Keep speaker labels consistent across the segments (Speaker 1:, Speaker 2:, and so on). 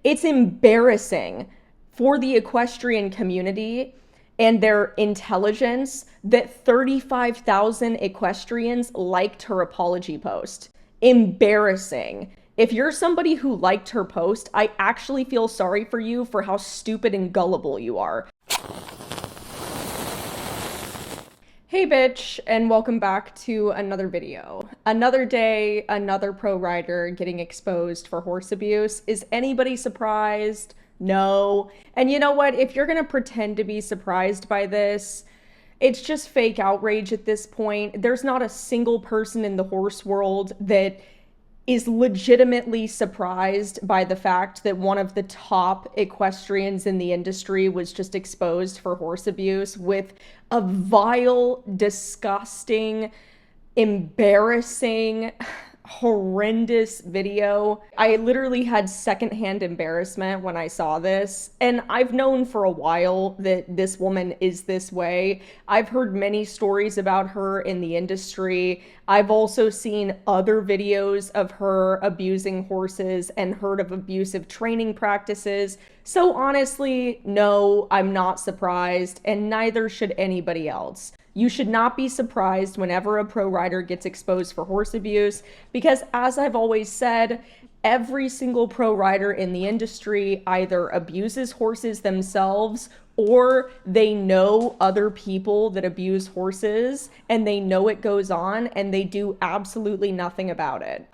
Speaker 1: It's embarrassing for the equestrian community and their intelligence that 35,000 equestrians liked her apology post. Embarrassing. If you're somebody who liked her post, I actually feel sorry for you for how stupid and gullible you are. Hey bitch, and welcome back to another video. Another day, another pro rider getting exposed for horse abuse. Is anybody surprised? No. And you know what? If you're gonna pretend to be surprised by this, it's just fake outrage at this point. There's not a single person in the horse world that is legitimately surprised by the fact that one of the top equestrians in the industry was just exposed for horse abuse with a vile, disgusting, embarrassing, horrendous video. I literally had secondhand embarrassment when I saw this, and I've known for a while that this woman is this way. I've heard many stories about her in the industry. I've also seen other videos of her abusing horses and heard of abusive training practices. So honestly, no, I'm not surprised, and neither should anybody else. You should not be surprised whenever a pro rider gets exposed for horse abuse, because as I've always said, every single pro rider in the industry either abuses horses themselves or they know other people that abuse horses and they know it goes on and they do absolutely nothing about it.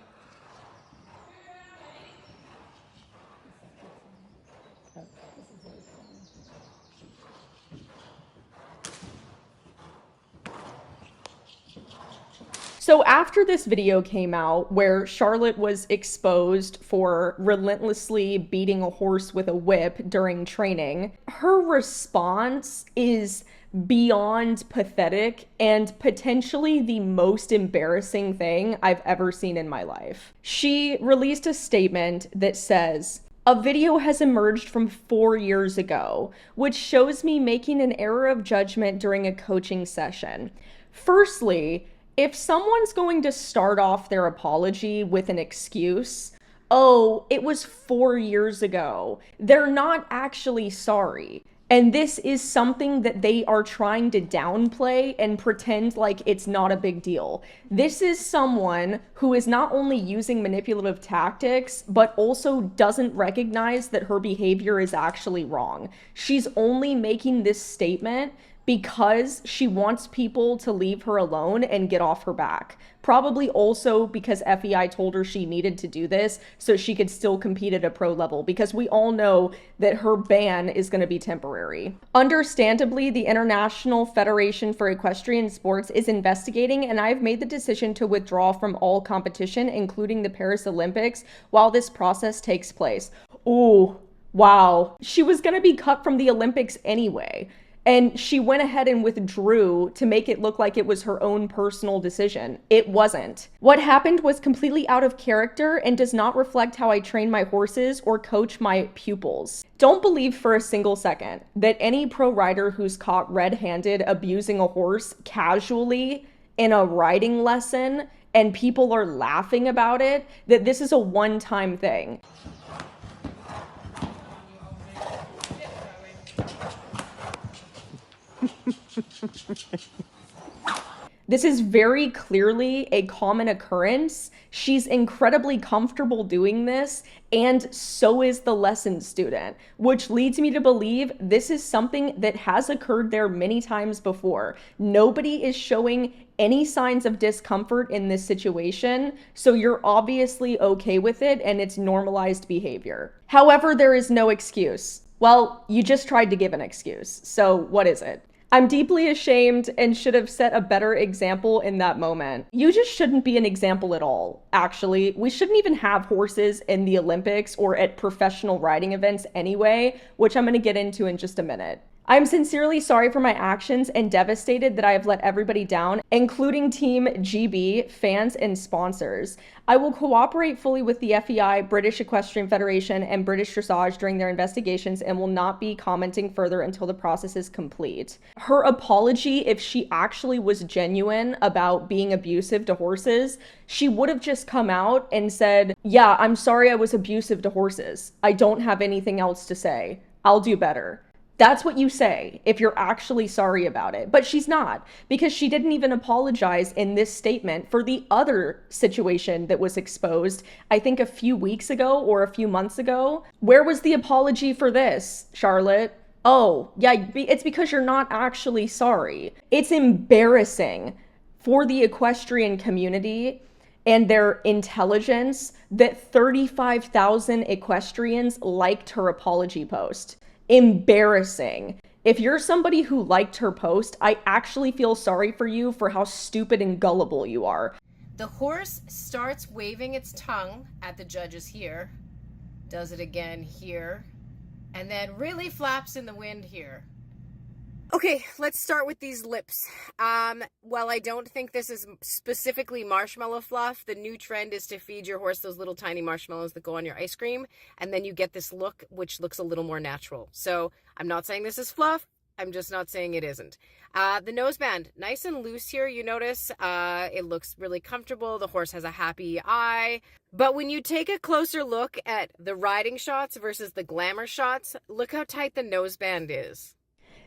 Speaker 1: So after this video came out where Charlotte was exposed for relentlessly beating a horse with a whip during training, her response is beyond pathetic and potentially the most embarrassing thing I've ever seen in my life. She released a statement that says, "A video has emerged from 4 years ago, which shows me making an error of judgment during a coaching session. Firstly, if someone's going to start off their apology with an excuse, oh, it was 4 years ago, they're not actually sorry. And this is something that they are trying to downplay and pretend like it's not a big deal. This is someone who is not only using manipulative tactics, but also doesn't recognize that her behavior is actually wrong. She's only making this statement because she wants people to leave her alone and get off her back. Probably also because FEI told her she needed to do this so she could still compete at a pro level, because we all know that her ban is going to be temporary. Understandably, the International Federation for Equestrian Sports is investigating, and I've made the decision to withdraw from all competition, including the Paris Olympics, while this process takes place." Ooh, wow. She was going to be cut from the Olympics anyway. And she went ahead and withdrew to make it look like it was her own personal decision. It wasn't. What happened was completely out of character and does not reflect how I train my horses or coach my pupils. Don't believe for a single second that any pro rider who's caught red-handed abusing a horse casually in a riding lesson and people are laughing about it, that this is a one-time thing. This is very clearly a common occurrence. She's incredibly comfortable doing this, and so is the lesson student, which leads me to believe this is something that has occurred there many times before. Nobody is showing any signs of discomfort in this situation, so you're obviously okay with it and it's normalized behavior. However, there is no excuse. Well, you just tried to give an excuse, so what is it? I'm deeply ashamed and should have set a better example in that moment. You just shouldn't be an example at all, actually. We shouldn't even have horses in the Olympics or at professional riding events anyway, which I'm going to get into in just a minute. I'm sincerely sorry for my actions and devastated that I have let everybody down, including Team GB, fans, and sponsors. I will cooperate fully with the FEI, British Equestrian Federation, and British Dressage during their investigations and will not be commenting further until the process is complete. Her apology, if she actually was genuine about being abusive to horses, she would have just come out and said, yeah, I'm sorry I was abusive to horses. I don't have anything else to say. I'll do better. That's what you say if you're actually sorry about it. But she's not, because she didn't even apologize in this statement for the other situation that was exposed, I think a few weeks ago or a few months ago. Where was the apology for this, Charlotte? Oh, yeah, it's because you're not actually sorry. It's embarrassing for the equestrian community and their intelligence that 35,000 equestrians liked her apology post. Embarrassing. If you're somebody who liked her post, I actually feel sorry for you for how stupid and gullible you are.
Speaker 2: The horse starts waving its tongue at the judges here, does it again here, and then really flaps in the wind here. Okay, let's start with these lips. Well, I don't think this is specifically marshmallow fluff. The new trend is to feed your horse those little tiny marshmallows that go on your ice cream, and then you get this look, which looks a little more natural. So I'm not saying this is fluff. I'm just not saying it isn't. The noseband, nice and loose here, you notice. It looks really comfortable. The horse has a happy eye. But when you take a closer look at the riding shots versus the glamour shots, look how tight the noseband is.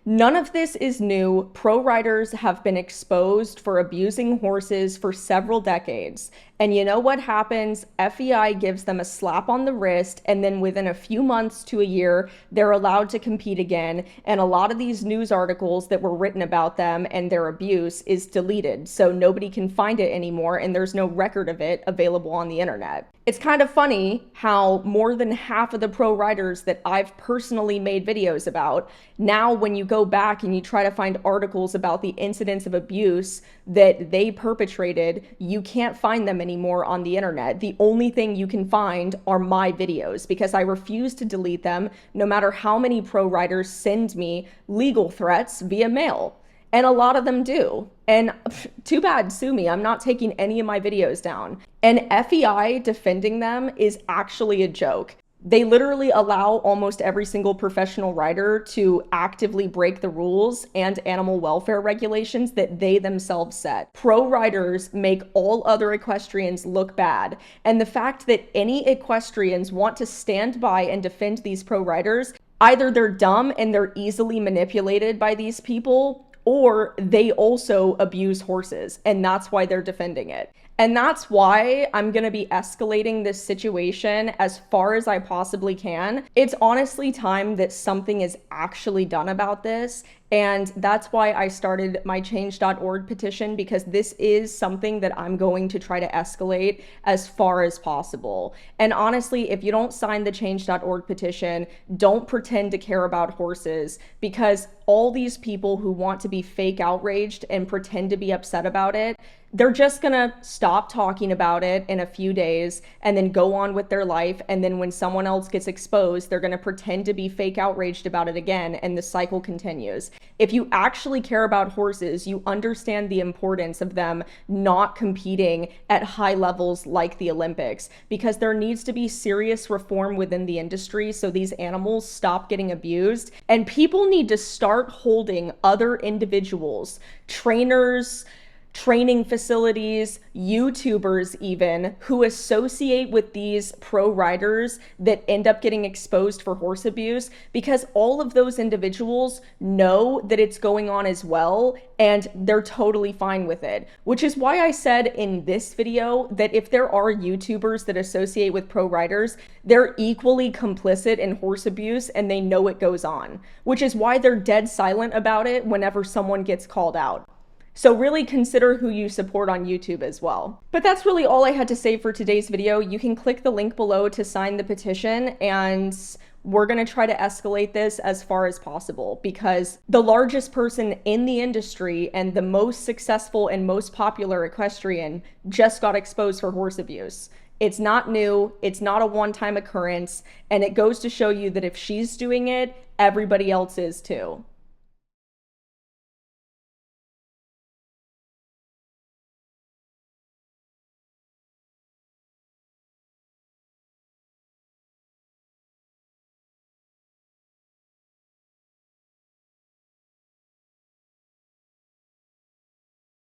Speaker 1: None of this is new. Pro riders have been exposed for abusing horses for several decades. And you know what happens? FEI gives them a slap on the wrist, and then within a few months to a year, they're allowed to compete again. And a lot of these news articles that were written about them and their abuse is deleted, so nobody can find it anymore, and there's no record of it available on the internet. It's kind of funny how more than half of the pro riders that I've personally made videos about, now when you go back and you try to find articles about the incidents of abuse that they perpetrated, you can't find them anymore on the internet. The only thing you can find are my videos, because I refuse to delete them no matter how many pro riders send me legal threats via mail. And a lot of them do. And too bad, sue me. I'm not taking any of my videos down. And FEI defending them is actually a joke. They literally allow almost every single professional rider to actively break the rules and animal welfare regulations that they themselves set. Pro riders make all other equestrians look bad. And the fact that any equestrians want to stand by and defend these pro riders, either they're dumb and they're easily manipulated by these people, or they also abuse horses, and that's why they're defending it. And that's why I'm gonna be escalating this situation as far as I possibly can. It's honestly time that something is actually done about this. And that's why I started my change.org petition, because this is something that I'm going to try to escalate as far as possible. And honestly, if you don't sign the change.org petition, don't pretend to care about horses, because all these people who want to be fake outraged and pretend to be upset about it, they're just gonna stop talking about it in a few days and then go on with their life. And then when someone else gets exposed, they're gonna pretend to be fake outraged about it again, and the cycle continues. If you actually care about horses, you understand the importance of them not competing at high levels like the Olympics, because there needs to be serious reform within the industry so these animals stop getting abused. And people need to start holding other individuals, trainers, training facilities, YouTubers even, who associate with these pro riders that end up getting exposed for horse abuse, because all of those individuals know that it's going on as well, and they're totally fine with it. Which is why I said in this video that if there are YouTubers that associate with pro riders, they're equally complicit in horse abuse and they know it goes on, which is why they're dead silent about it whenever someone gets called out. So really consider who you support on YouTube as well. But that's really all I had to say for today's video. You can click the link below to sign the petition, and we're gonna try to escalate this as far as possible, because the largest person in the industry and the most successful and most popular equestrian just got exposed for horse abuse. It's not new, it's not a one-time occurrence, and it goes to show you that if she's doing it, everybody else is too.